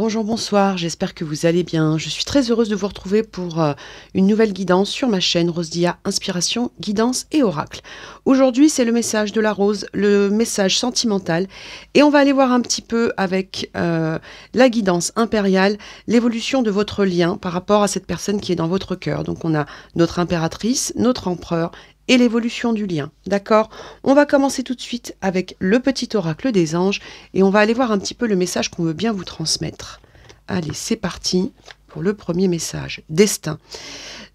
Bonjour, bonsoir, j'espère que vous allez bien. Je suis très heureuse de vous retrouver pour une nouvelle guidance sur ma chaîne Rose Dia Inspiration, Guidance et Oracle. Aujourd'hui, c'est le message de la rose, le message sentimental. Et on va aller voir un petit peu avec la guidance impériale, l'évolution de votre lien par rapport à cette personne qui est dans votre cœur. Donc on a notre impératrice, notre empereur et l'évolution du lien. D'accord? On va commencer tout de suite avec le petit oracle des anges et on va aller voir un petit peu le message qu'on veut bien vous transmettre. Allez, c'est parti pour le premier message. Destin.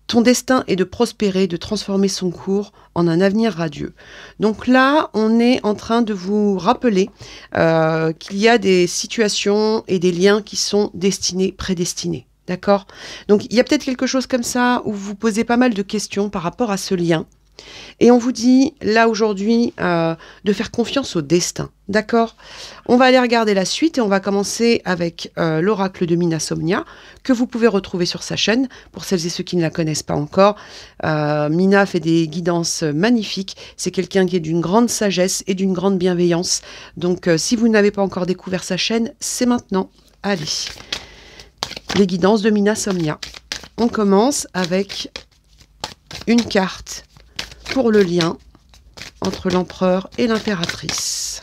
Ton destin est de prospérer, de transformer son cours en un avenir radieux. Donc là, on est en train de vous rappeler qu'il y a des situations et des liens qui sont destinés, prédestinés. D'accord? Donc il y a peut-être quelque chose comme ça où vous vous posez pas mal de questions par rapport à ce lien. Et on vous dit, là, aujourd'hui, de faire confiance au destin. D'accord? On va aller regarder la suite et on va commencer avec l'oracle de Mina Somnia, que vous pouvez retrouver sur sa chaîne, pour celles et ceux qui ne la connaissent pas encore. Mina fait des guidances magnifiques. C'est quelqu'un qui est d'une grande sagesse et d'une grande bienveillance. Donc, si vous n'avez pas encore découvert sa chaîne, c'est maintenant. Allez, les guidances de Mina Somnia. On commence avec une carte pour le lien entre l'empereur et l'impératrice.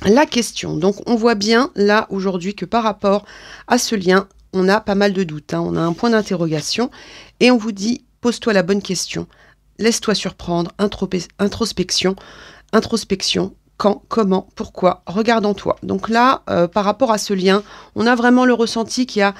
La question, donc on voit bien là aujourd'hui que par rapport à ce lien, on a pas mal de doutes, hein, on a un point d'interrogation et on vous dit, pose-toi la bonne question, laisse-toi surprendre, introspection, quand, comment, pourquoi, regarde en toi. Donc là, par rapport à ce lien, on a vraiment le ressenti qu'il y a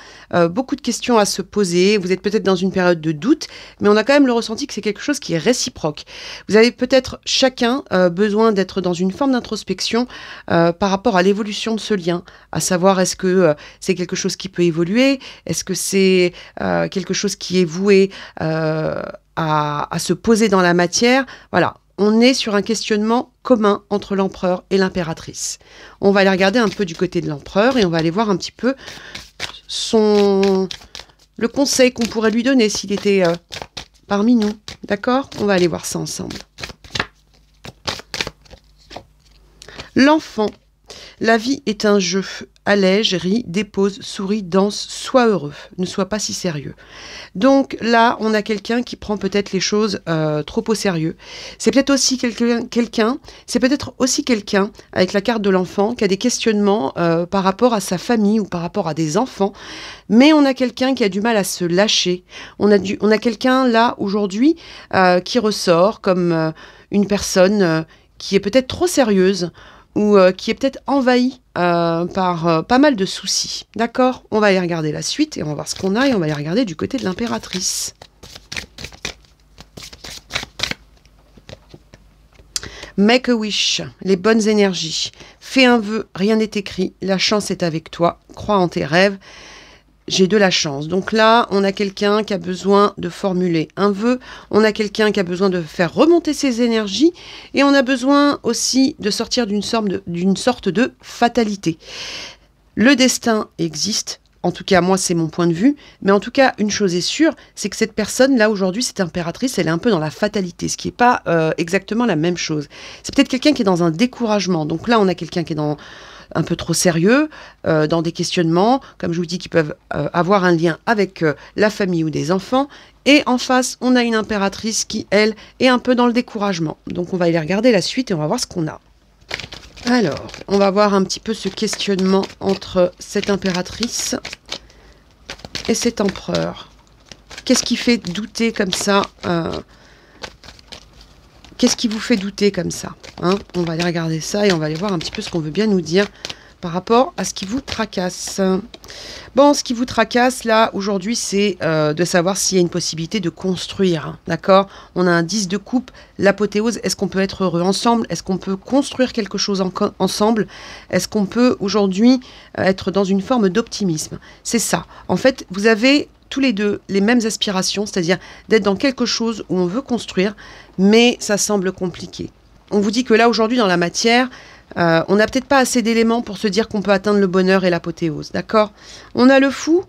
beaucoup de questions à se poser. Vous êtes peut-être dans une période de doute, mais on a quand même le ressenti que c'est quelque chose qui est réciproque. Vous avez peut-être chacun besoin d'être dans une forme d'introspection par rapport à l'évolution de ce lien, à savoir est-ce que c'est quelque chose qui peut évoluer, est-ce que c'est quelque chose qui est voué à se poser dans la matière. Voilà. On est sur un questionnement commun entre l'empereur et l'impératrice. On va aller regarder un peu du côté de l'empereur et on va aller voir un petit peu le conseil qu'on pourrait lui donner s'il était parmi nous. D'accord? On va aller voir ça ensemble. L'enfant. La vie est un jeu. Allège, rit, dépose, sourit, danse, sois heureux. Ne sois pas si sérieux. Donc là, on a quelqu'un qui prend peut-être les choses trop au sérieux. C'est peut-être aussi c'est peut-être aussi quelqu'un avec la carte de l'enfant qui a des questionnements par rapport à sa famille ou par rapport à des enfants. Mais on a quelqu'un qui a du mal à se lâcher. On a quelqu'un là aujourd'hui qui ressort comme une personne qui est peut-être trop sérieuse ou qui est peut-être envahi par pas mal de soucis. D'accord? On va aller regarder la suite et on va voir ce qu'on a et on va aller regarder du côté de l'impératrice. Make a wish, les bonnes énergies. Fais un vœu, rien n'est écrit, la chance est avec toi, crois en tes rêves. J'ai de la chance. Donc là, on a quelqu'un qui a besoin de formuler un vœu, on a quelqu'un qui a besoin de faire remonter ses énergies, et on a besoin aussi de sortir d'une sorte de fatalité. Le destin existe, en tout cas, moi, c'est mon point de vue, mais en tout cas, une chose est sûre, c'est que cette personne, là, aujourd'hui, cette impératrice, elle est un peu dans la fatalité, ce qui n'est pas exactement la même chose. C'est peut-être quelqu'un qui est dans un découragement. Donc là, on a quelqu'un qui est dans un peu trop sérieux, dans des questionnements, comme je vous dis, qui peuvent avoir un lien avec la famille ou des enfants. Et en face, on a une impératrice qui, elle, est un peu dans le découragement. Donc on va aller regarder la suite et on va voir ce qu'on a. Alors, on va voir un petit peu ce questionnement entre cette impératrice et cet empereur. Qu'est-ce qui fait douter comme ça Qu'est-ce qui vous fait douter comme ça, hein? On va aller regarder ça et on va aller voir un petit peu ce qu'on veut bien nous dire par rapport à ce qui vous tracasse. Bon, ce qui vous tracasse, là, aujourd'hui, c'est de savoir s'il y a une possibilité de construire, hein, d'accord? On a un 10 de coupe, l'apothéose. Est-ce qu'on peut être heureux ensemble? Est-ce qu'on peut construire quelque chose ensemble? Est-ce qu'on peut, aujourd'hui, être dans une forme d'optimisme? C'est ça. En fait, vous avez tous les deux les mêmes aspirations, c'est-à-dire d'être dans quelque chose où on veut construire, mais ça semble compliqué. On vous dit que là, aujourd'hui, dans la matière, on n'a peut-être pas assez d'éléments pour se dire qu'on peut atteindre le bonheur et l'apothéose, d'accord? On a le fou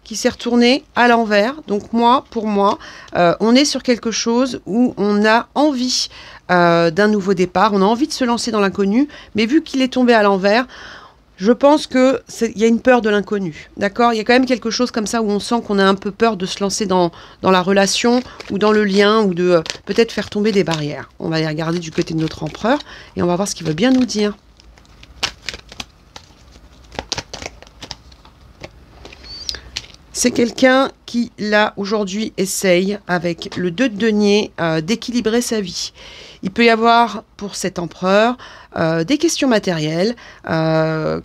qui s'est retourné à l'envers. Donc pour moi, on est sur quelque chose où on a envie d'un nouveau départ, on a envie de se lancer dans l'inconnu, mais vu qu'il est tombé à l'envers, je pense qu'il y a une peur de l'inconnu, d'accord? Il y a quand même quelque chose comme ça où on sent qu'on a un peu peur de se lancer dans la relation ou dans le lien ou de peut-être faire tomber des barrières. On va aller regarder du côté de notre empereur et on va voir ce qu'il veut bien nous dire. C'est quelqu'un qui, là, aujourd'hui, essaye, avec le 2 de denier, d'équilibrer sa vie. Il peut y avoir, pour cet empereur, des questions matérielles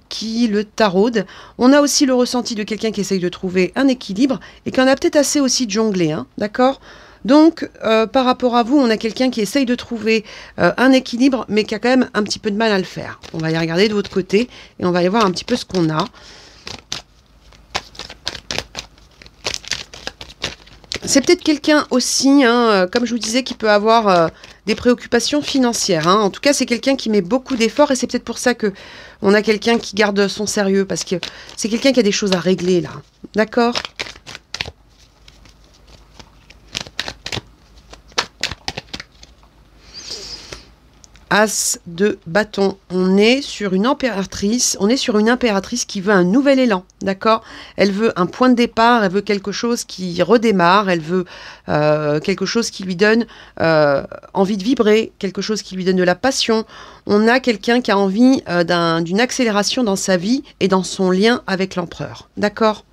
qui le taraudent. On a aussi le ressenti de quelqu'un qui essaye de trouver un équilibre et qui en a peut-être assez aussi de jongler, hein, d'accord ? Donc, par rapport à vous, on a quelqu'un qui essaye de trouver un équilibre, mais qui a quand même un petit peu de mal à le faire. On va aller regarder de votre côté et on va aller voir un petit peu ce qu'on a. C'est peut-être quelqu'un aussi, hein, comme je vous disais, qui peut avoir des préoccupations financières. Hein. En tout cas, c'est quelqu'un qui met beaucoup d'efforts et c'est peut-être pour ça que on a quelqu'un qui garde son sérieux, parce que c'est quelqu'un qui a des choses à régler, là. D'accord ? As de bâton, on est sur une impératrice, qui veut un nouvel élan, d'accord? Elle veut un point de départ, elle veut quelque chose qui redémarre, elle veut quelque chose qui lui donne envie de vibrer, quelque chose qui lui donne de la passion. On a quelqu'un qui a envie d'une accélération dans sa vie et dans son lien avec l'empereur, d'accord?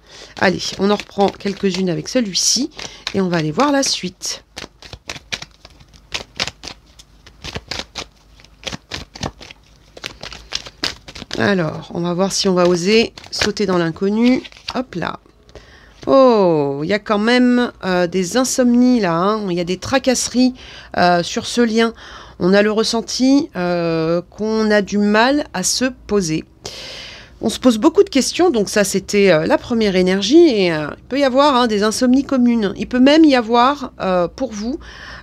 Allez, on en reprend quelques-unes avec celui-ci et on va aller voir la suite. Alors, on va voir si on va oser sauter dans l'inconnu. Hop là. Oh, il y a quand même des insomnies là. Hein. Il y a des tracasseries sur ce lien. On a le ressenti qu'on a du mal à se poser. On se pose beaucoup de questions, donc ça c'était la première énergie. Et il peut y avoir des insomnies communes. Il peut même y avoir pour vous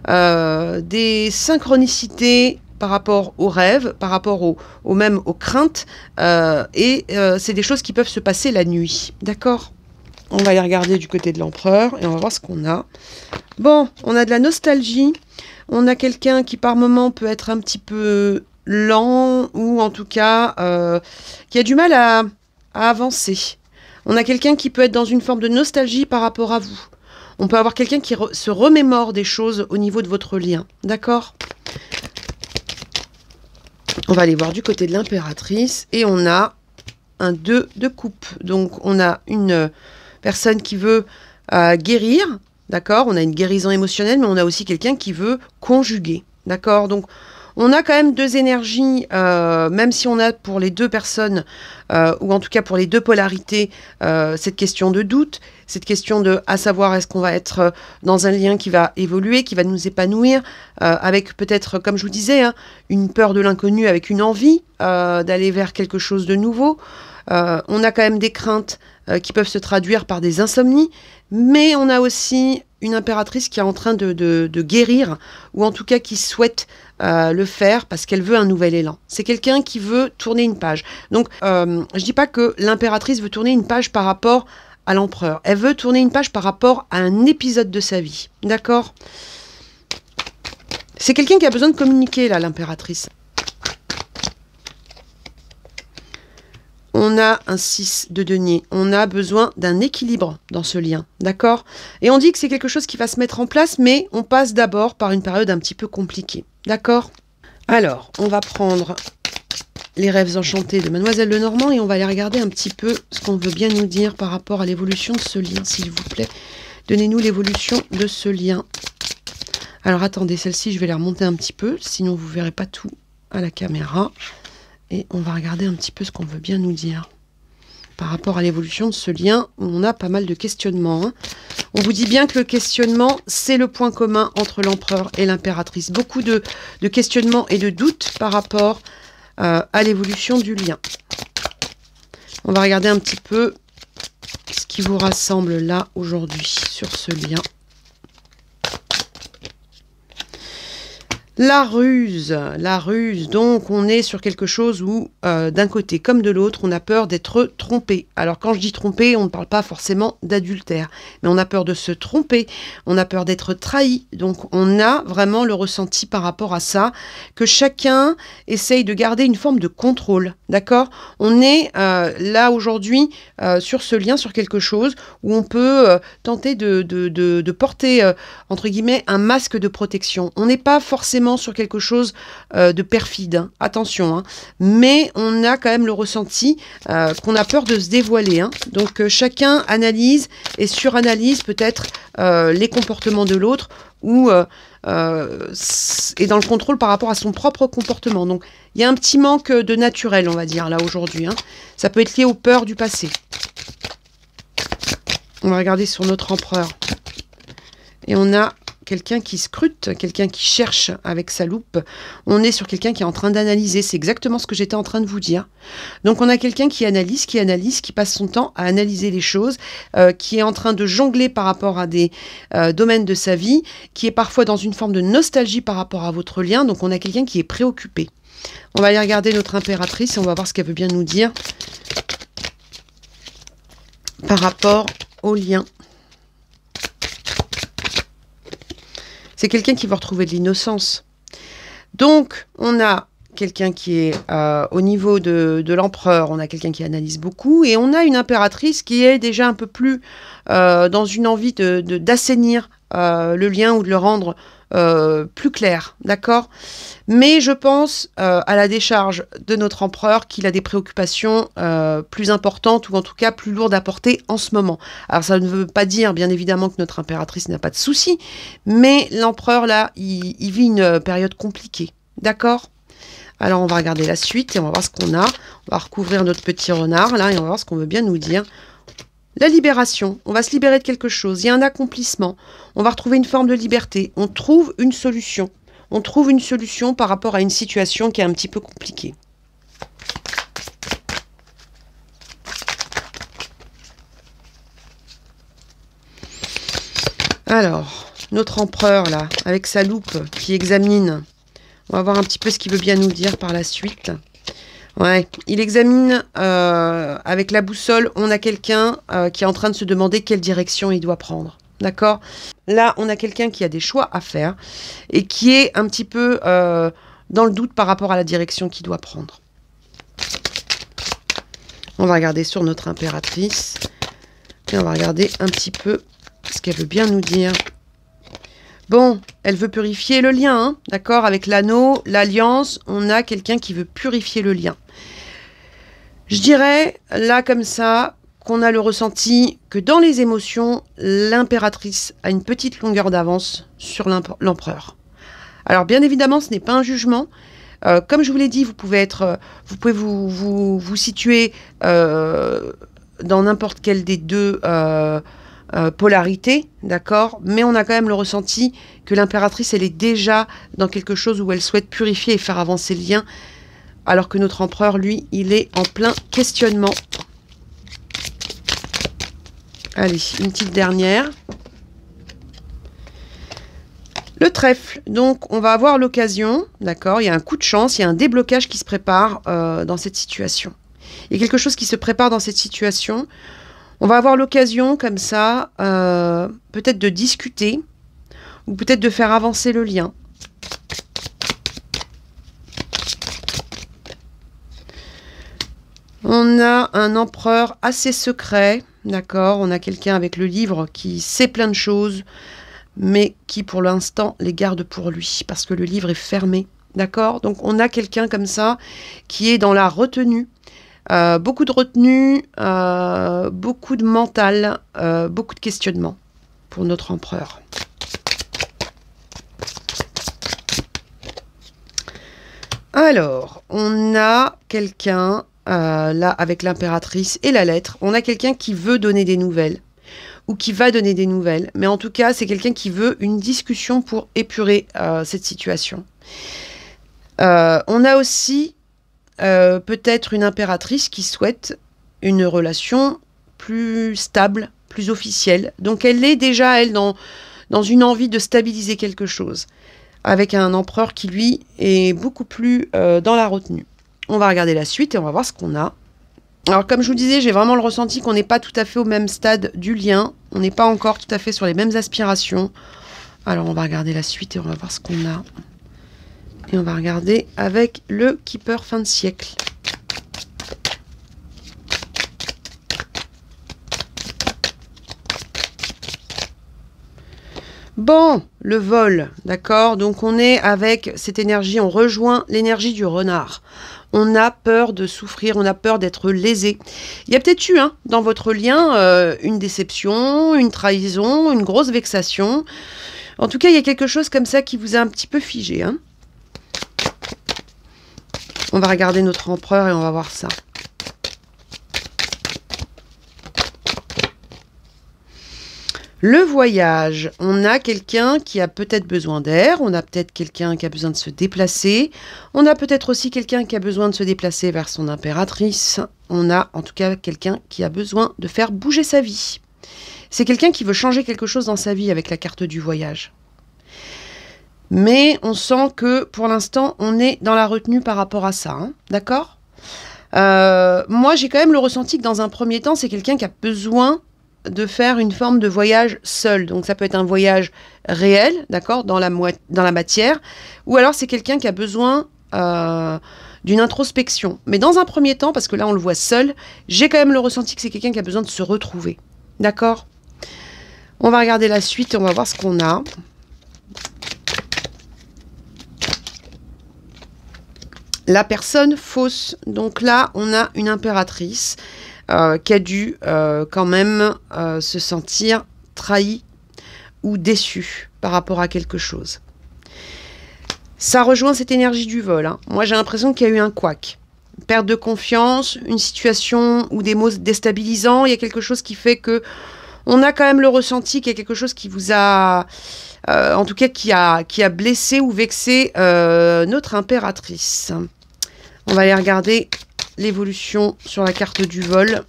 des synchronicités par rapport aux rêves, par rapport même aux craintes, c'est des choses qui peuvent se passer la nuit, d'accord? On va aller regarder du côté de l'empereur et on va voir ce qu'on a. Bon, on a de la nostalgie, on a quelqu'un qui par moment peut être un petit peu lent ou en tout cas qui a du mal à avancer. On a quelqu'un qui peut être dans une forme de nostalgie par rapport à vous. On peut avoir quelqu'un qui se remémore des choses au niveau de votre lien, d'accord? On va aller voir du côté de l'impératrice et on a un 2 de coupe. Donc, on a une personne qui veut guérir, d'accord? On a une guérison émotionnelle, mais on a aussi quelqu'un qui veut conjuguer, d'accord? Donc, on a quand même deux énergies, même si on a pour les deux personnes, ou en tout cas pour les deux polarités, cette question de doute, cette question de, à savoir, est-ce qu'on va être dans un lien qui va évoluer, qui va nous épanouir, avec peut-être, comme je vous disais, hein, une peur de l'inconnu, avec une envie d'aller vers quelque chose de nouveau. On a quand même des craintes qui peuvent se traduire par des insomnies, mais on a aussi une impératrice qui est en train de guérir, ou en tout cas qui souhaite le faire parce qu'elle veut un nouvel élan. C'est quelqu'un qui veut tourner une page. Donc, je dis pas que l'impératrice veut tourner une page par rapport à l'empereur. Elle veut tourner une page par rapport à un épisode de sa vie. D'accord ? C'est quelqu'un qui a besoin de communiquer, là, l'impératrice. On a un 6 de denier. On a besoin d'un équilibre dans ce lien. D'accord ? Et on dit que c'est quelque chose qui va se mettre en place, mais on passe d'abord par une période un petit peu compliquée. D'accord ? Alors, on va prendre les rêves enchantés de Mademoiselle Lenormand et on va aller regarder un petit peu ce qu'on veut bien nous dire par rapport à l'évolution de ce lien, s'il vous plaît. Donnez-nous l'évolution de ce lien. Alors, attendez, celle-ci, je vais la remonter un petit peu, sinon vous ne verrez pas tout à la caméra. Et on va regarder un petit peu ce qu'on veut bien nous dire par rapport à l'évolution de ce lien où on a pas mal de questionnements. Hein. On vous dit bien que le questionnement, c'est le point commun entre l'empereur et l'impératrice. Beaucoup de questionnements et de doutes par rapport à l'évolution du lien. On va regarder un petit peu ce qui vous rassemble là aujourd'hui sur ce lien. La ruse, donc on est sur quelque chose où, d'un côté comme de l'autre, on a peur d'être trompé. Alors quand je dis trompé, on ne parle pas forcément d'adultère, mais on a peur de se tromper, on a peur d'être trahi. Donc on a vraiment le ressenti par rapport à ça, que chacun essaye de garder une forme de contrôle, d'accord? On est là aujourd'hui sur ce lien, sur quelque chose où on peut tenter de porter, entre guillemets, un masque de protection. On n'est pas forcément sur quelque chose de perfide, hein. Attention, hein. Mais on a quand même le ressenti qu'on a peur de se dévoiler, hein. Donc chacun analyse et suranalyse peut-être les comportements de l'autre ou est dans le contrôle par rapport à son propre comportement. Donc il y a un petit manque de naturel, on va dire, là aujourd'hui, hein. Ça peut être lié aux peurs du passé. On va regarder sur notre empereur. Et on a quelqu'un qui scrute, quelqu'un qui cherche avec sa loupe. On est sur quelqu'un qui est en train d'analyser. C'est exactement ce que j'étais en train de vous dire. Donc on a quelqu'un qui analyse, qui passe son temps à analyser les choses, qui est en train de jongler par rapport à des domaines de sa vie, qui est parfois dans une forme de nostalgie par rapport à votre lien. Donc on a quelqu'un qui est préoccupé. On va aller regarder notre impératrice et on va voir ce qu'elle veut bien nous dire par rapport au lien. C'est quelqu'un qui va retrouver de l'innocence. Donc, on a quelqu'un qui est au niveau de l'empereur, on a quelqu'un qui analyse beaucoup, et on a une impératrice qui est déjà un peu plus dans une envie d'assainir le lien ou de le rendre plus clair, d'accord? Mais je pense à la décharge de notre empereur qu'il a des préoccupations plus importantes ou en tout cas plus lourdes à porter en ce moment. Alors ça ne veut pas dire bien évidemment que notre impératrice n'a pas de soucis, mais l'empereur là, il vit une période compliquée, d'accord? Alors on va regarder la suite et on va voir ce qu'on a. On va recouvrir notre petit renard là et on va voir ce qu'on veut bien nous dire. La libération, on va se libérer de quelque chose, il y a un accomplissement, on va retrouver une forme de liberté, on trouve une solution. On trouve une solution par rapport à une situation qui est un petit peu compliquée. Alors, notre empereur là, avec sa loupe qui examine, on va voir un petit peu ce qu'il veut bien nous dire par la suite. Ouais, il examine avec la boussole, on a quelqu'un qui est en train de se demander quelle direction il doit prendre. D'accord? Là, on a quelqu'un qui a des choix à faire et qui est un petit peu dans le doute par rapport à la direction qu'il doit prendre. On va regarder sur notre impératrice et on va regarder un petit peu ce qu'elle veut bien nous dire. Bon, elle veut purifier le lien, hein, d'accord? Avec l'anneau, l'alliance, on a quelqu'un qui veut purifier le lien. Je dirais, là, comme ça, qu'on a le ressenti que dans les émotions, l'impératrice a une petite longueur d'avance sur l'empereur. Alors, bien évidemment, ce n'est pas un jugement. Comme je vous l'ai dit, vous pouvez vous situer dans n'importe quelle des deux polarités, d'accord? Mais on a quand même le ressenti que l'impératrice, elle est déjà dans quelque chose où elle souhaite purifier et faire avancer le lien, alors que notre empereur, lui, il est en plein questionnement. Allez, une petite dernière. Le trèfle, donc on va avoir l'occasion, d'accord, il y a un coup de chance, il y a un déblocage qui se prépare dans cette situation. Il y a quelque chose qui se prépare dans cette situation. On va avoir l'occasion, comme ça, peut-être de discuter, ou peut-être de faire avancer le lien. On a un empereur assez secret, d'accord, on a quelqu'un avec le livre qui sait plein de choses, mais qui pour l'instant les garde pour lui, parce que le livre est fermé, d'accord? Donc on a quelqu'un comme ça qui est dans la retenue, beaucoup de retenue, beaucoup de mental, beaucoup de questionnement pour notre empereur. Alors, on a quelqu'un, là avec l'impératrice et la lettre, on a quelqu'un qui veut donner des nouvelles, ou qui va donner des nouvelles. Mais en tout cas, c'est quelqu'un qui veut une discussion pour épurer cette situation. On a aussi peut-être une impératrice qui souhaite une relation plus stable, plus officielle. Donc elle est déjà, elle, dans une envie de stabiliser quelque chose. avec un empereur qui, lui, est beaucoup plus dans la retenue. On va regarder la suite et on va voir ce qu'on a. Alors, comme je vous disais, j'ai vraiment le ressenti qu'on n'est pas tout à fait au même stade du lien. On n'est pas encore tout à fait sur les mêmes aspirations. Alors, on va regarder la suite et on va voir ce qu'on a. Et on va regarder avec le Keeper fin de siècle. Bon, le vol, d'accord? Donc on est avec cette énergie, on rejoint l'énergie du renard. On a peur de souffrir, on a peur d'être lésé. Il y a peut-être eu dans votre lien une déception, une trahison, une grosse vexation. En tout cas, il y a quelque chose comme ça qui vous a un petit peu figé. Hein. On va regarder notre empereur et on va voir ça. Le voyage, on a quelqu'un qui a peut-être besoin d'air, on a peut-être quelqu'un qui a besoin de se déplacer, on a peut-être aussi quelqu'un qui a besoin de se déplacer vers son impératrice, on a en tout cas quelqu'un qui a besoin de faire bouger sa vie. C'est quelqu'un qui veut changer quelque chose dans sa vie avec la carte du voyage. Mais on sent que pour l'instant, on est dans la retenue par rapport à ça, hein, d'accord ? Moi, j'ai quand même le ressenti que dans un premier temps, c'est quelqu'un qui a besoin de faire une forme de voyage seul. Donc ça peut être un voyage réel, d'accord, dans la matière, ou alors c'est quelqu'un qui a besoin d'une introspection. Mais dans un premier temps, parce que là on le voit seul, j'ai quand même le ressenti que c'est quelqu'un qui a besoin de se retrouver. D'accord ? On va regarder la suite et on va voir ce qu'on a. La personne fausse. Donc là, on a une impératrice qui a dû quand même se sentir trahie ou déçue par rapport à quelque chose. Ça rejoint cette énergie du vol. Hein. Moi, j'ai l'impression qu'il y a eu un couac. Perte de confiance, une situation ou des mots déstabilisants. Il y a quelque chose qui fait que on a quand même le ressenti qu'il y a quelque chose qui vous a... en tout cas, qui a blessé ou vexé notre impératrice. On va aller regarder l'évolution sur la carte du vol.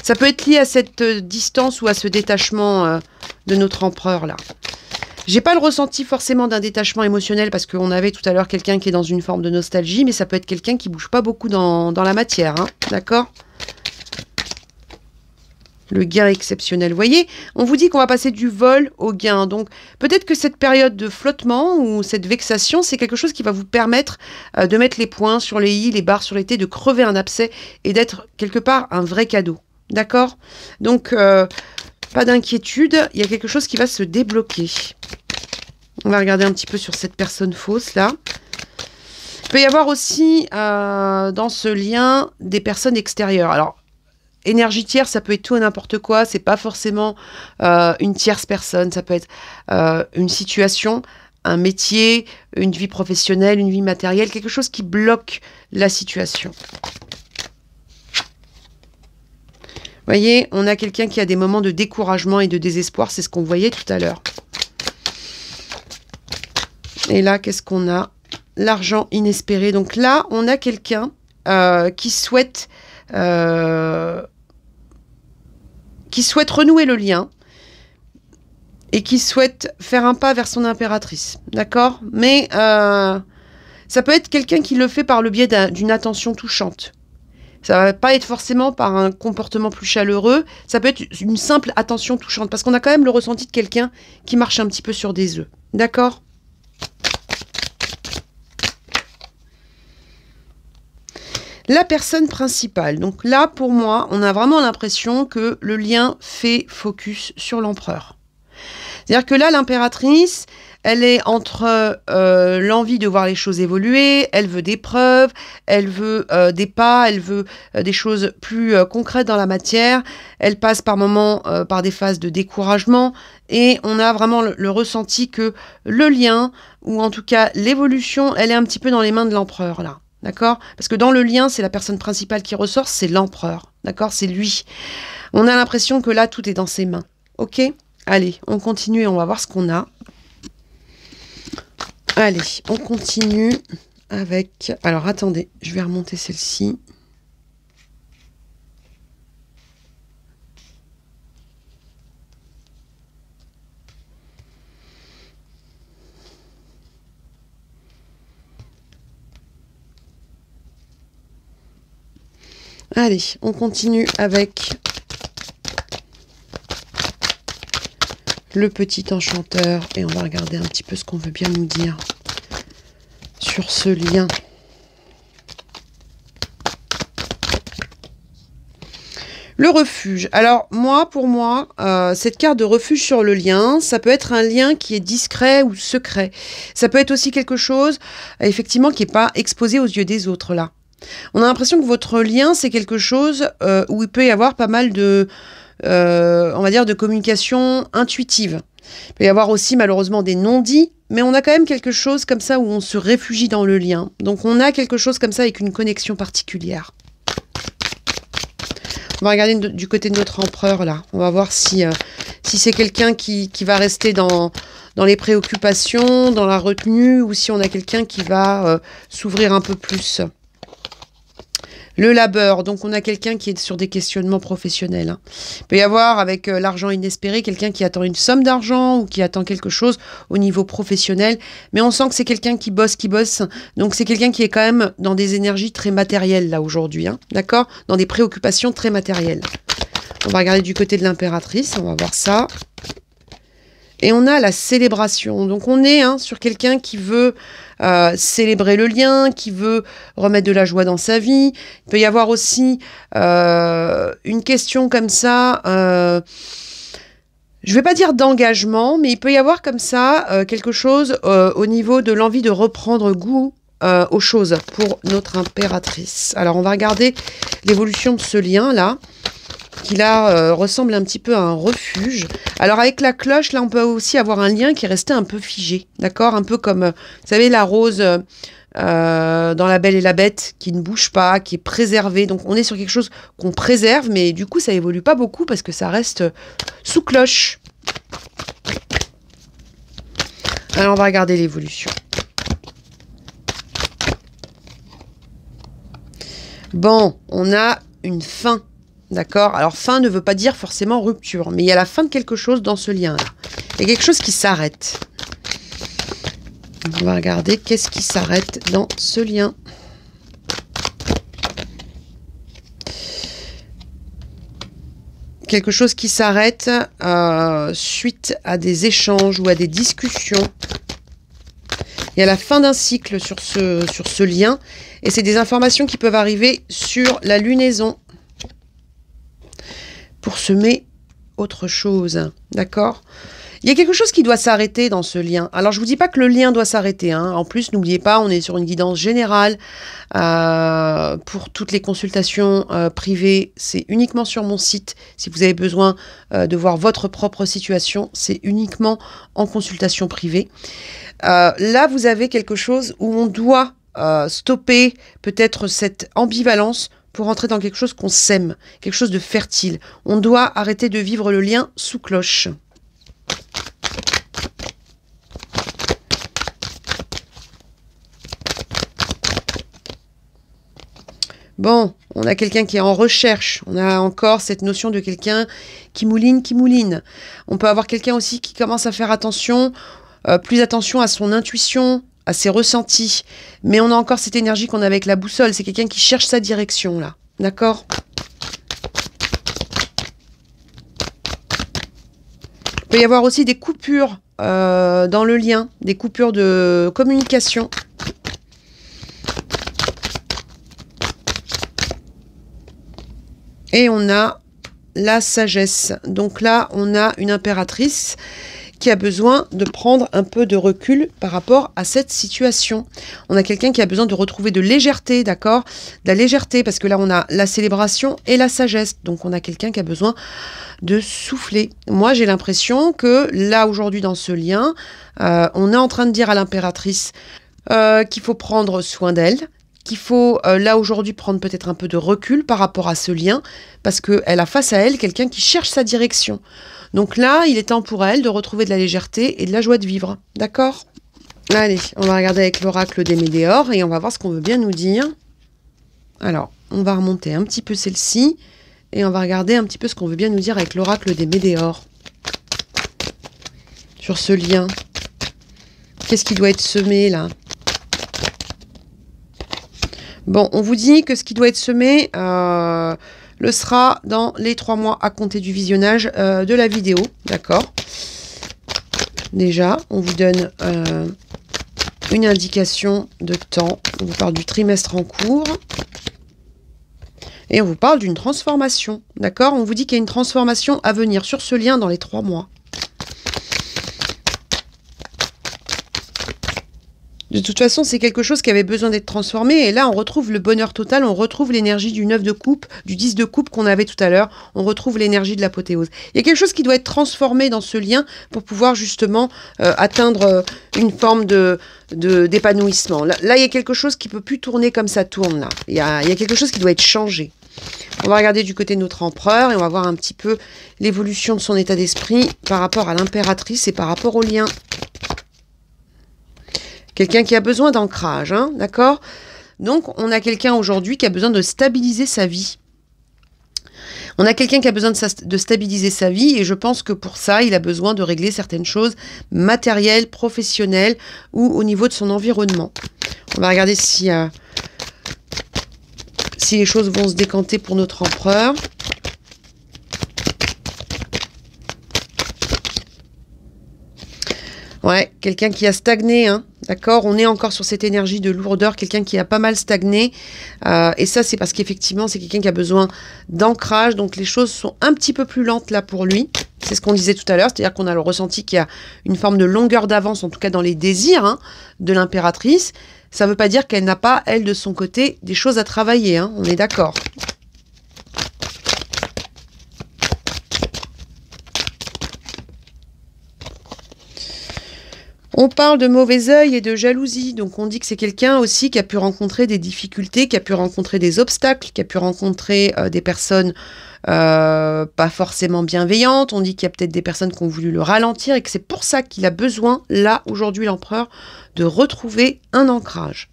Ça peut être lié à cette distance ou à ce détachement de notre empereur là. J'ai pas le ressenti forcément d'un détachement émotionnel parce qu'on avait tout à l'heure quelqu'un qui est dans une forme de nostalgie, mais ça peut être quelqu'un qui bouge pas beaucoup dans la matière, hein, d'accord ? Le gain exceptionnel. Vous voyez, on vous dit qu'on va passer du vol au gain. Donc, peut-être que cette période de flottement ou cette vexation, c'est quelque chose qui va vous permettre de mettre les points sur les i, les barres sur les t, de crever un abcès et d'être quelque part un vrai cadeau. D'accord ? Donc, pas d'inquiétude. Il y a quelque chose qui va se débloquer. On va regarder un petit peu sur cette personne fausse, là. Il peut y avoir aussi, dans ce lien, des personnes extérieures. Alors, énergie tierce, ça peut être tout et n'importe quoi. C'est pas forcément une tierce personne. Ça peut être une situation, un métier, une vie professionnelle, une vie matérielle, quelque chose qui bloque la situation. Vous voyez, on a quelqu'un qui a des moments de découragement et de désespoir. C'est ce qu'on voyait tout à l'heure. Et là, qu'est-ce qu'on a ? L'argent inespéré. Donc là, on a quelqu'un qui souhaite renouer le lien et qui souhaite faire un pas vers son impératrice, d'accord ? Mais ça peut être quelqu'un qui le fait par le biais d'une attention touchante. Ça va pas être forcément par un comportement plus chaleureux, ça peut être une simple attention touchante, parce qu'on a quand même le ressenti de quelqu'un qui marche un petit peu sur des œufs, d'accord ? La personne principale. Donc là, pour moi, on a vraiment l'impression que le lien fait focus sur l'empereur. C'est-à-dire que là, l'impératrice, elle est entre l'envie de voir les choses évoluer, elle veut des preuves, elle veut des pas, elle veut des choses plus concrètes dans la matière, elle passe par moments par des phases de découragement, et on a vraiment le ressenti que le lien, ou en tout cas l'évolution, elle est un petit peu dans les mains de l'empereur, là. D'accord ? Parce que dans le lien, c'est la personne principale qui ressort, c'est l'empereur. D'accord ? C'est lui. On a l'impression que là, tout est dans ses mains. Ok ? Allez, on continue et on va voir ce qu'on a. Allez, on continue avec... Alors, attendez, je vais remonter celle-ci. Allez, on continue avec le petit enchanteur et on va regarder un petit peu ce qu'on veut bien nous dire sur ce lien. Le refuge. Alors moi, pour moi, cette carte de refuge sur le lien, ça peut être un lien qui est discret ou secret. Ça peut être aussi quelque chose, effectivement, qui n'est pas exposé aux yeux des autres, là. On a l'impression que votre lien, c'est quelque chose où il peut y avoir pas mal de, on va dire, de communication intuitive. Il peut y avoir aussi, malheureusement, des non-dits, mais on a quand même quelque chose comme ça où on se réfugie dans le lien. Donc on a quelque chose comme ça avec une connexion particulière. On va regarder du côté de notre empereur, là. On va voir si c'est quelqu'un qui va rester dans les préoccupations, dans la retenue, ou si on a quelqu'un qui va s'ouvrir un peu plus. Le labeur, donc on a quelqu'un qui est sur des questionnements professionnels. Hein. Il peut y avoir, avec l'argent inespéré, quelqu'un qui attend une somme d'argent ou qui attend quelque chose au niveau professionnel. Mais on sent que c'est quelqu'un qui bosse. Donc c'est quelqu'un qui est quand même dans des énergies très matérielles, là, aujourd'hui. Hein, d'accord? Dans des préoccupations très matérielles. On va regarder du côté de l'impératrice, on va voir ça. Et on a la célébration. Donc on est sur quelqu'un qui veut célébrer le lien, qui veut remettre de la joie dans sa vie. Il peut y avoir aussi une question comme ça, je ne vais pas dire d'engagement, mais il peut y avoir comme ça quelque chose au niveau de l'envie de reprendre goût aux choses pour notre impératrice. Alors on va regarder l'évolution de ce lien-là, qui là ressemble un petit peu à un refuge. Alors avec la cloche, là on peut aussi avoir un lien qui est resté un peu figé, d'accord? Un peu comme, vous savez, la rose dans La Belle et la Bête, qui ne bouge pas, qui est préservée. Donc on est sur quelque chose qu'on préserve, mais du coup ça évolue pas beaucoup parce que ça reste sous cloche. Alors on va regarder l'évolution. Bon, on a une fin. D'accord? Alors, fin ne veut pas dire forcément rupture, mais il y a la fin de quelque chose dans ce lien-là. Il y a quelque chose qui s'arrête. On va regarder qu'est-ce qui s'arrête dans ce lien. Quelque chose qui s'arrête suite à des échanges ou à des discussions. Il y a la fin d'un cycle sur ce lien. Et c'est des informations qui peuvent arriver sur la lunaison. Pour semer autre chose, d'accord? Il y a quelque chose qui doit s'arrêter dans ce lien. Alors, je ne vous dis pas que le lien doit s'arrêter. Hein. En plus, n'oubliez pas, on est sur une guidance générale. Pour toutes les consultations privées, c'est uniquement sur mon site. Si vous avez besoin de voir votre propre situation, c'est uniquement en consultation privée. Là, vous avez quelque chose où on doit stopper peut-être cette ambivalence pour entrer dans quelque chose qu'on sème, quelque chose de fertile. On doit arrêter de vivre le lien sous cloche. Bon, on a quelqu'un qui est en recherche. On a encore cette notion de quelqu'un qui mouline, qui mouline. On peut avoir quelqu'un aussi qui commence à faire attention, plus attention à son intuition, à ses ressentis. Mais on a encore cette énergie qu'on a avec la boussole. C'est quelqu'un qui cherche sa direction, là. D'accord? Il peut y avoir aussi des coupures dans le lien, des coupures de communication. Et on a la sagesse. Donc là, on a une impératrice qui a besoin de prendre un peu de recul par rapport à cette situation. On a quelqu'un qui a besoin de retrouver de légèreté, d'accord? De la légèreté, parce que là, on a la célébration et la sagesse. Donc, on a quelqu'un qui a besoin de souffler. Moi, j'ai l'impression que là, aujourd'hui, dans ce lien, on est en train de dire à l'impératrice qu'il faut prendre soin d'elle, qu'il faut, là, aujourd'hui, prendre peut-être un peu de recul par rapport à ce lien, parce qu'elle a face à elle quelqu'un qui cherche sa direction. Donc là, il est temps pour elle de retrouver de la légèreté et de la joie de vivre. D'accord? Allez, on va regarder avec l'oracle des Médéors et on va voir ce qu'on veut bien nous dire. Alors, on va remonter un petit peu celle-ci et on va regarder un petit peu ce qu'on veut bien nous dire avec l'oracle des Médéors. Sur ce lien. Qu'est-ce qui doit être semé là? Bon, on vous dit que ce qui doit être semé le sera dans les 3 mois à compter du visionnage de la vidéo. D'accord? Déjà, on vous donne une indication de temps. On vous parle du trimestre en cours. Et on vous parle d'une transformation. D'accord? On vous dit qu'il y a une transformation à venir sur ce lien dans les 3 mois. De toute façon, c'est quelque chose qui avait besoin d'être transformé. Et là, on retrouve le bonheur total. On retrouve l'énergie du 9 de coupe, du 10 de coupe qu'on avait tout à l'heure. On retrouve l'énergie de l'apothéose. Il y a quelque chose qui doit être transformé dans ce lien pour pouvoir justement atteindre une forme d'épanouissement. Là, il y a quelque chose qui ne peut plus tourner comme ça tourne. Là. Il y a quelque chose qui doit être changé. On va regarder du côté de notre empereur et on va voir un petit peu l'évolution de son état d'esprit par rapport à l'impératrice et par rapport au lien. Quelqu'un qui a besoin d'ancrage, hein, d'accord? Donc, on a quelqu'un aujourd'hui qui a besoin de stabiliser sa vie. On a quelqu'un qui a besoin de stabiliser sa vie et je pense que pour ça, il a besoin de régler certaines choses matérielles, professionnelles ou au niveau de son environnement. On va regarder si les choses vont se décanter pour notre empereur. Ouais, quelqu'un qui a stagné, hein, d'accord? On est encore sur cette énergie de lourdeur, quelqu'un qui a pas mal stagné. Et ça, c'est parce qu'effectivement, c'est quelqu'un qui a besoin d'ancrage. Donc, les choses sont un petit peu plus lentes là pour lui. C'est ce qu'on disait tout à l'heure, c'est-à-dire qu'on a le ressenti qu'il y a une forme de longueur d'avance, en tout cas dans les désirs hein, de l'impératrice. Ça ne veut pas dire qu'elle n'a pas, elle, de son côté, des choses à travailler. Hein, on est d'accord. On parle de mauvais œil et de jalousie, donc on dit que c'est quelqu'un aussi qui a pu rencontrer des difficultés, qui a pu rencontrer des obstacles, qui a pu rencontrer des personnes pas forcément bienveillantes. On dit qu'il y a peut-être des personnes qui ont voulu le ralentir et que c'est pour ça qu'il a besoin, là, aujourd'hui, l'empereur, de retrouver un ancrage.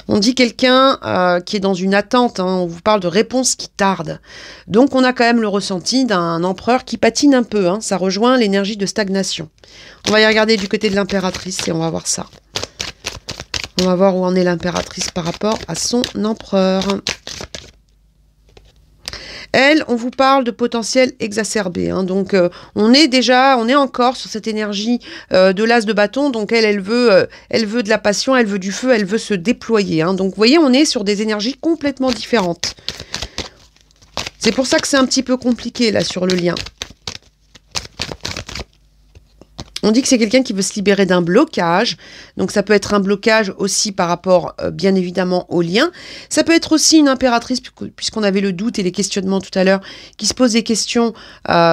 On dit quelqu'un qui est dans une attente, hein, on vous parle de réponses qui tardent. Donc on a quand même le ressenti d'un empereur qui patine un peu, hein, ça rejoint l'énergie de stagnation. On va y regarder du côté de l'impératrice et on va voir ça. On va voir où en est l'impératrice par rapport à son empereur. Elle, on vous parle de potentiel exacerbé. Hein, donc, on est encore sur cette énergie de l'as de bâton. Donc, elle veut de la passion, elle veut du feu, elle veut se déployer. Hein, donc, vous voyez, on est sur des énergies complètement différentes. C'est pour ça que c'est un petit peu compliqué, là, sur le lien. On dit que c'est quelqu'un qui veut se libérer d'un blocage. Donc, ça peut être un blocage aussi par rapport, bien évidemment, au lien. Ça peut être aussi une impératrice, puisqu'on avait le doute et les questionnements tout à l'heure, qui se pose des questions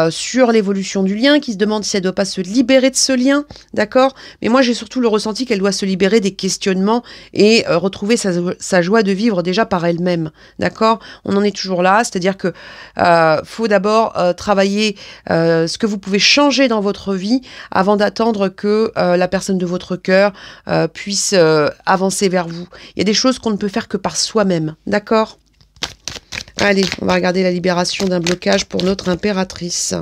sur l'évolution du lien, qui se demande si elle ne doit pas se libérer de ce lien, d'accord? Mais moi, j'ai surtout le ressenti qu'elle doit se libérer des questionnements et retrouver sa joie de vivre déjà par elle-même, d'accord? On en est toujours là, c'est-à-dire que faut d'abord travailler ce que vous pouvez changer dans votre vie avant d'attendre que la personne de votre cœur puisse avancer vers vous. Il y a des choses qu'on ne peut faire que par soi-même, d'accord? Allez, on va regarder la libération d'un blocage pour notre impératrice.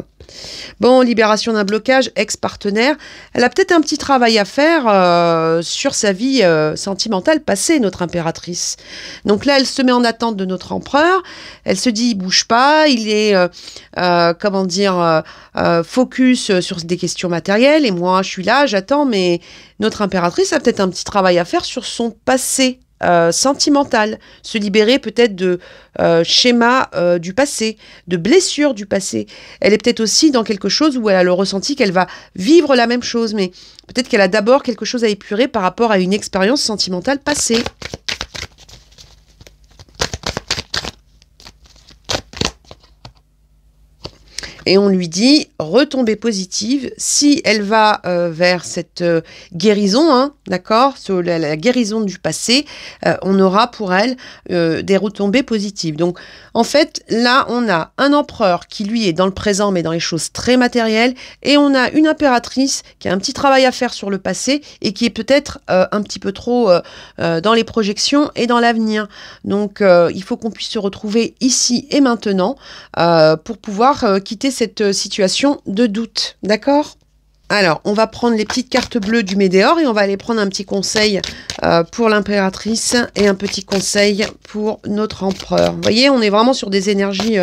Bon, libération d'un blocage, ex-partenaire. Elle a peut-être un petit travail à faire sur sa vie sentimentale passée, notre impératrice. Donc là, elle se met en attente de notre empereur. Elle se dit, il bouge pas, il est, focus sur des questions matérielles. Et moi, je suis là, j'attends, mais notre impératrice a peut-être un petit travail à faire sur son passé. Sentimentale, se libérer peut-être de schémas du passé, de blessures du passé. Elle est peut-être aussi dans quelque chose où elle a le ressenti qu'elle va vivre la même chose, mais peut-être qu'elle a d'abord quelque chose à épurer par rapport à une expérience sentimentale passée. Et on lui dit, retombée positive, si elle va vers cette guérison, hein, d'accord, sur la guérison du passé, on aura pour elle des retombées positives. Donc, en fait, là, on a un empereur qui, lui, est dans le présent, mais dans les choses très matérielles, et on a une impératrice qui a un petit travail à faire sur le passé et qui est peut-être un petit peu trop dans les projections et dans l'avenir. Donc, il faut qu'on puisse se retrouver ici et maintenant pour pouvoir quitter cette situation de doute, d'accord? Alors, on va prendre les petites cartes bleues du Médéor et on va aller prendre un petit conseil pour l'impératrice et un petit conseil pour notre empereur. Vous voyez, on est vraiment sur des énergies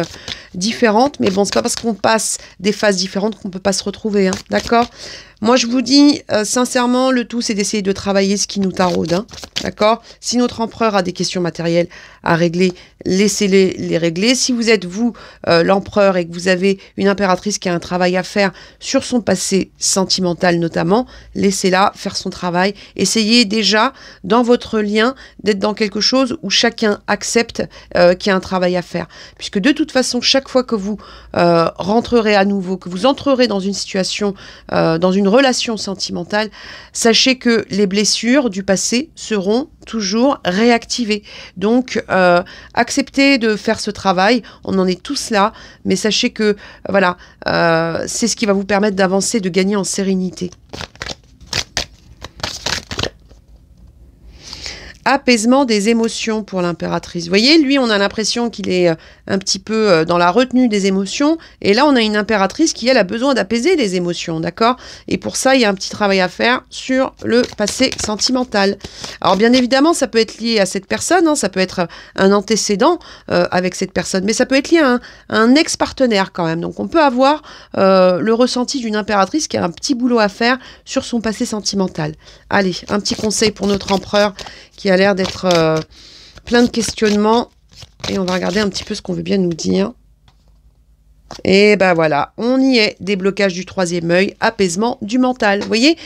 différentes, mais bon, c'est pas parce qu'on passe des phases différentes qu'on peut pas se retrouver, hein, d'accord? Moi, je vous dis, sincèrement, le tout, c'est d'essayer de travailler ce qui nous taraude, hein, d'accord? Si notre empereur a des questions matérielles à régler, laissez-les les régler. Si vous êtes, vous, l'empereur, et que vous avez une impératrice qui a un travail à faire sur son passé sentimental notamment, laissez-la faire son travail. Essayez déjà, dans votre lien, d'être dans quelque chose où chacun accepte qu'il y a un travail à faire. Puisque de toute façon, chaque fois que vous rentrerez à nouveau, que vous entrerez dans une situation, dans une relation sentimentale, sachez que les blessures du passé seront toujours réactivées. Donc, acceptez de faire ce travail, on en est tous là, mais sachez que, voilà, c'est ce qui va vous permettre d'avancer, de gagner en sérénité. Apaisement des émotions pour l'impératrice. Vous voyez, lui, on a l'impression qu'il est un petit peu dans la retenue des émotions. Et là, on a une impératrice qui, elle, a besoin d'apaiser les émotions, d'accord? Et pour ça, il y a un petit travail à faire sur le passé sentimental. Alors, bien évidemment, ça peut être lié à cette personne, hein, ça peut être un antécédent avec cette personne, mais ça peut être lié à un ex-partenaire quand même. Donc, on peut avoir le ressenti d'une impératrice qui a un petit boulot à faire sur son passé sentimental. Allez, un petit conseil pour notre empereur qui a l'air d'être plein de questionnements. Et on va regarder un petit peu ce qu'on veut bien nous dire. Et ben voilà, on y est. Déblocage du troisième œil, apaisement du mental. Vous voyez,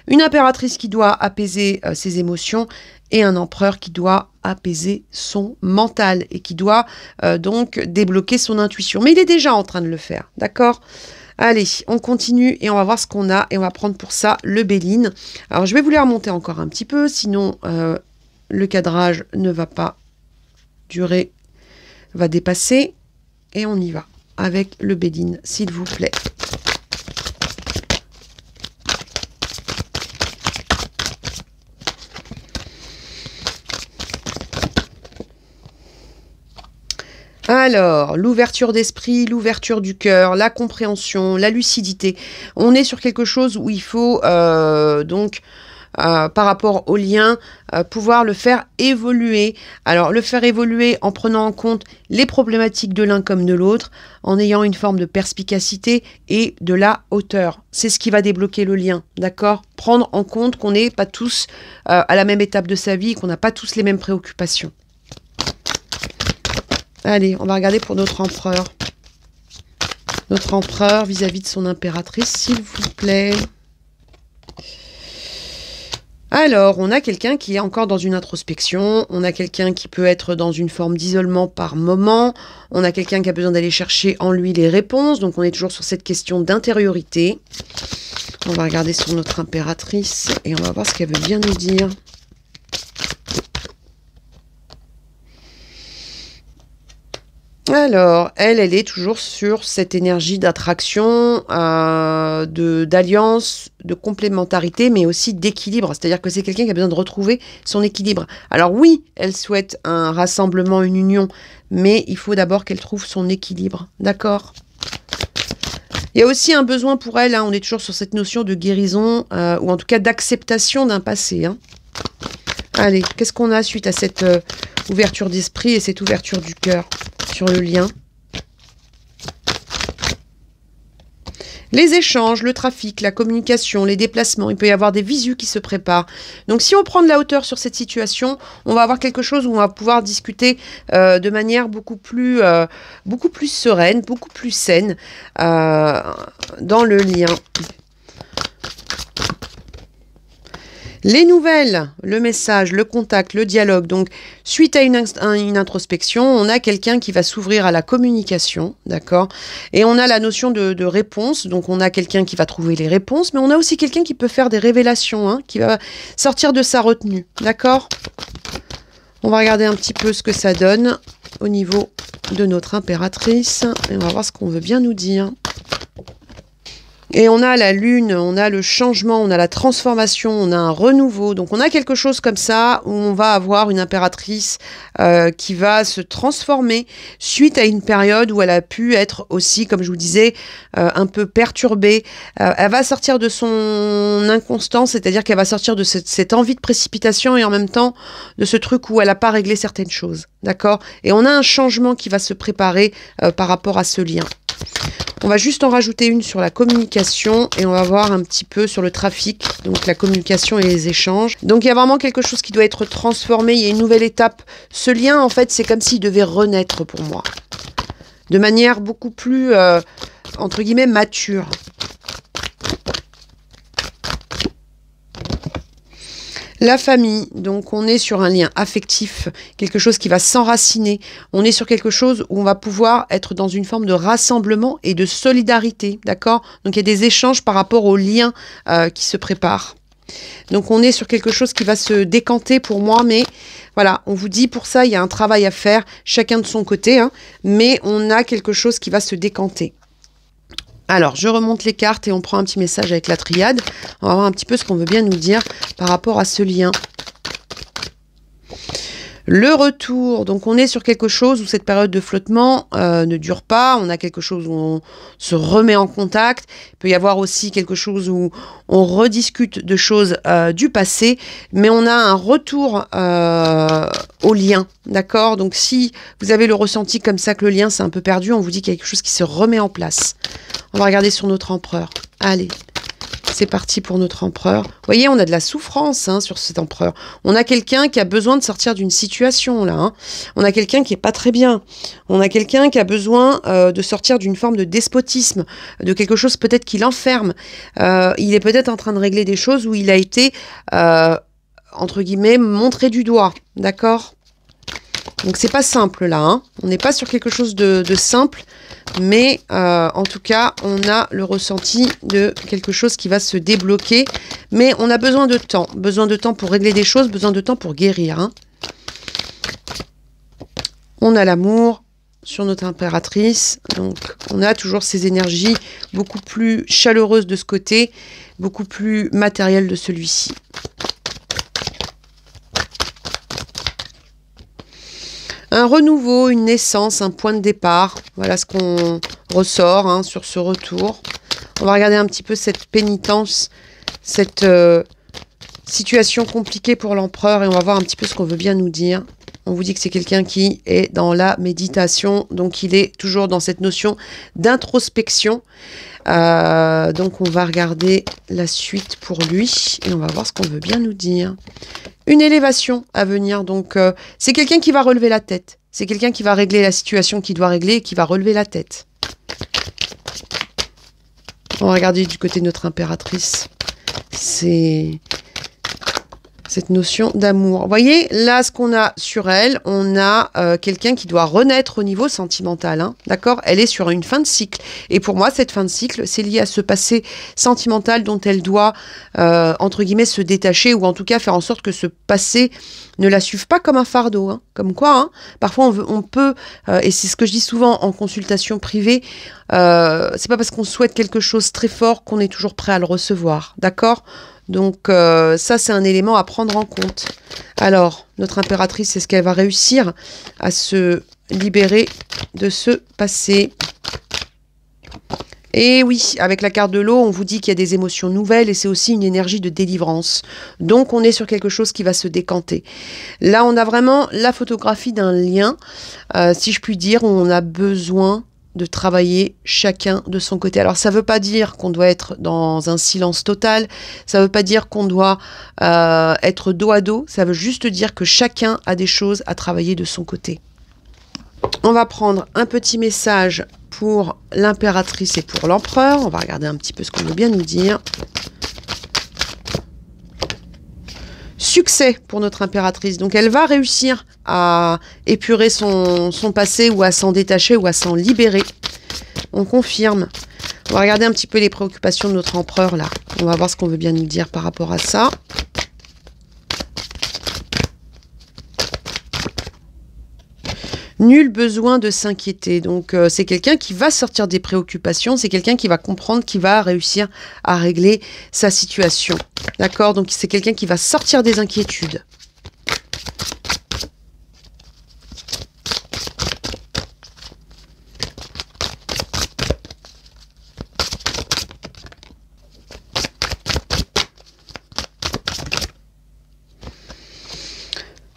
une impératrice qui doit apaiser ses émotions et un empereur qui doit apaiser son mental et qui doit donc débloquer son intuition. Mais il est déjà en train de le faire, d'accord ? Allez, on continue et on va voir ce qu'on a. Et on va prendre pour ça le Béline. Alors, je vais vous les remonter encore un petit peu, sinon le cadrage ne va pas durer, va dépasser. Et on y va avec le Béline, s'il vous plaît. Alors, l'ouverture d'esprit, l'ouverture du cœur, la compréhension, la lucidité. On est sur quelque chose où il faut par rapport au lien, pouvoir le faire évoluer. Alors, le faire évoluer en prenant en compte les problématiques de l'un comme de l'autre, en ayant une forme de perspicacité et de la hauteur. C'est ce qui va débloquer le lien, d'accord? Prendre en compte qu'on n'est pas tous à la même étape de sa vie, qu'on n'a pas tous les mêmes préoccupations. Allez, on va regarder pour notre empereur. Notre empereur vis-à-vis de son impératrice, s'il vous plaît. Alors, on a quelqu'un qui est encore dans une introspection. On a quelqu'un qui peut être dans une forme d'isolement par moment. On a quelqu'un qui a besoin d'aller chercher en lui les réponses. Donc, on est toujours sur cette question d'intériorité. On va regarder sur notre impératrice et on va voir ce qu'elle veut bien nous dire. Alors, elle est toujours sur cette énergie d'attraction, d'alliance, de complémentarité, mais aussi d'équilibre. C'est-à-dire que c'est quelqu'un qui a besoin de retrouver son équilibre. Alors oui, elle souhaite un rassemblement, une union, mais il faut d'abord qu'elle trouve son équilibre. D'accord ? Il y a aussi un besoin pour elle, hein, on est toujours sur cette notion de guérison, ou en tout cas d'acceptation d'un passé. Hein. Allez, qu'est-ce qu'on a suite à cette ouverture d'esprit et cette ouverture du cœur sur le lien? Les échanges, le trafic, la communication, les déplacements, il peut y avoir des visus qui se préparent. Donc si on prend de la hauteur sur cette situation, on va avoir quelque chose où on va pouvoir discuter de manière beaucoup plus sereine, beaucoup plus saine dans le lien. Les nouvelles, le message, le contact, le dialogue. Donc, suite à une introspection, on a quelqu'un qui va s'ouvrir à la communication, d'accord? Et on a la notion de réponse. Donc, on a quelqu'un qui va trouver les réponses, mais on a aussi quelqu'un qui peut faire des révélations, hein, qui va sortir de sa retenue, d'accord? On va regarder un petit peu ce que ça donne au niveau de notre impératrice. Et on va voir ce qu'on veut bien nous dire. Et on a la lune, on a le changement, on a la transformation, on a un renouveau. Donc on a quelque chose comme ça où on va avoir une impératrice qui va se transformer suite à une période où elle a pu être aussi, comme je vous disais, un peu perturbée. Elle va sortir de son inconstance, c'est-à-dire qu'elle va sortir de cette envie de précipitation et en même temps de ce truc où elle n'a pas réglé certaines choses. D'accord? Et on a un changement qui va se préparer par rapport à ce lien. On va juste en rajouter une sur la communication et on va voir un petit peu sur le trafic, donc la communication et les échanges. Donc il y a vraiment quelque chose qui doit être transformé, il y a une nouvelle étape. Ce lien, en fait, c'est comme s'il devait renaître pour moi, de manière beaucoup plus, entre guillemets, mature. La famille, donc on est sur un lien affectif, quelque chose qui va s'enraciner. On est sur quelque chose où on va pouvoir être dans une forme de rassemblement et de solidarité, d'accord? Donc il y a des échanges par rapport aux liens qui se préparent. Donc on est sur quelque chose qui va se décanter pour moi, mais voilà, on vous dit pour ça, il y a un travail à faire, chacun de son côté, hein, mais on a quelque chose qui va se décanter. Alors, je remonte les cartes et on prend un petit message avec la triade. On va voir un petit peu ce qu'on veut bien nous dire par rapport à ce lien. Le retour, donc on est sur quelque chose où cette période de flottement ne dure pas. On a quelque chose où on se remet en contact. Il peut y avoir aussi quelque chose où on rediscute de choses du passé. Mais on a un retour au lien, d'accord? Donc si vous avez le ressenti comme ça que le lien c'est un peu perdu, on vous dit qu'il y a quelque chose qui se remet en place. On va regarder sur notre empereur. Allez, c'est parti pour notre empereur. Vous voyez, on a de la souffrance hein, sur cet empereur. On a quelqu'un qui a besoin de sortir d'une situation, là. Hein. On a quelqu'un qui est pas très bien. On a quelqu'un qui a besoin de sortir d'une forme de despotisme, de quelque chose peut-être qui l'enferme. Il est peut-être en train de régler des choses où il a été, entre guillemets, montré du doigt. D'accord ? Donc, c'est pas simple, là. Hein. On n'est pas sur quelque chose de simple. Mais en tout cas, on a le ressenti de quelque chose qui va se débloquer. Mais on a besoin de temps pour régler des choses, besoin de temps pour guérir. Hein. On a l'amour sur notre impératrice. Donc, on a toujours ces énergies beaucoup plus chaleureuses de ce côté, beaucoup plus matérielles de celui-ci. Un renouveau, une naissance, un point de départ. Voilà ce qu'on ressort hein, sur ce retour. On va regarder un petit peu cette pénitence, cette situation compliquée pour l'empereur et on va voir un petit peu ce qu'on veut bien nous dire. On vous dit que c'est quelqu'un qui est dans la méditation, donc il est toujours dans cette notion d'introspection. Donc on va regarder la suite pour lui et on va voir ce qu'on veut bien nous dire. Une élévation à venir, donc c'est quelqu'un qui va relever la tête. C'est quelqu'un qui va régler la situation qu'il doit régler et qui va relever la tête. On va regarder du côté de notre impératrice. C'est cette notion d'amour. Vous voyez, là, ce qu'on a sur elle, on a quelqu'un qui doit renaître au niveau sentimental. Hein, d'accord? Elle est sur une fin de cycle. Et pour moi, cette fin de cycle, c'est lié à ce passé sentimental dont elle doit, entre guillemets, se détacher ou en tout cas faire en sorte que ce passé ne la suive pas comme un fardeau. Hein. Comme quoi, hein, parfois, on peut, et c'est ce que je dis souvent en consultation privée, c'est pas parce qu'on souhaite quelque chose très fort qu'on est toujours prêt à le recevoir. D'accord? Donc ça, c'est un élément à prendre en compte. Alors, notre impératrice, est-ce qu'elle va réussir à se libérer de ce passé? Et oui, avec la carte de l'eau, on vous dit qu'il y a des émotions nouvelles et c'est aussi une énergie de délivrance. Donc, on est sur quelque chose qui va se décanter. Là, on a vraiment la photographie d'un lien, si je puis dire, où on a besoin de travailler chacun de son côté. Alors, ça ne veut pas dire qu'on doit être dans un silence total, ça ne veut pas dire qu'on doit être dos à dos, ça veut juste dire que chacun a des choses à travailler de son côté. On va prendre un petit message pour l'impératrice et pour l'empereur. On va regarder un petit peu ce qu'on veut bien nous dire. Succès pour notre impératrice. Donc, elle va réussir à épurer son passé ou à s'en détacher ou à s'en libérer. On confirme. On va regarder un petit peu les préoccupations de notre empereur, là. On va voir ce qu'on veut bien nous dire par rapport à ça. Nul besoin de s'inquiéter. Donc, c'est quelqu'un qui va sortir des préoccupations, c'est quelqu'un qui va comprendre, qui va réussir à régler sa situation. D'accord? Donc, c'est quelqu'un qui va sortir des inquiétudes.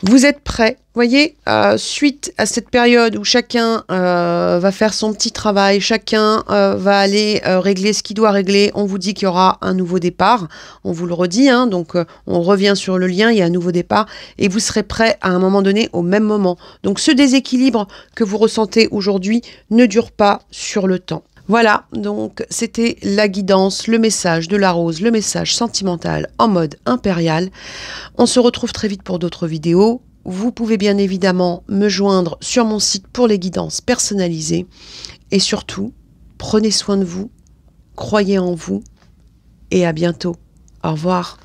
Vous êtes prêts, voyez, suite à cette période où chacun va faire son petit travail, chacun va aller régler ce qu'il doit régler, on vous dit qu'il y aura un nouveau départ, on vous le redit, hein, donc on revient sur le lien, il y a un nouveau départ, et vous serez prêts à un moment donné, au même moment. Donc ce déséquilibre que vous ressentez aujourd'hui ne dure pas sur le temps. Voilà, donc c'était la guidance, le message de la rose, le message sentimental en mode impérial. On se retrouve très vite pour d'autres vidéos. Vous pouvez bien évidemment me joindre sur mon site pour les guidances personnalisées. Et surtout, prenez soin de vous, croyez en vous et à bientôt. Au revoir.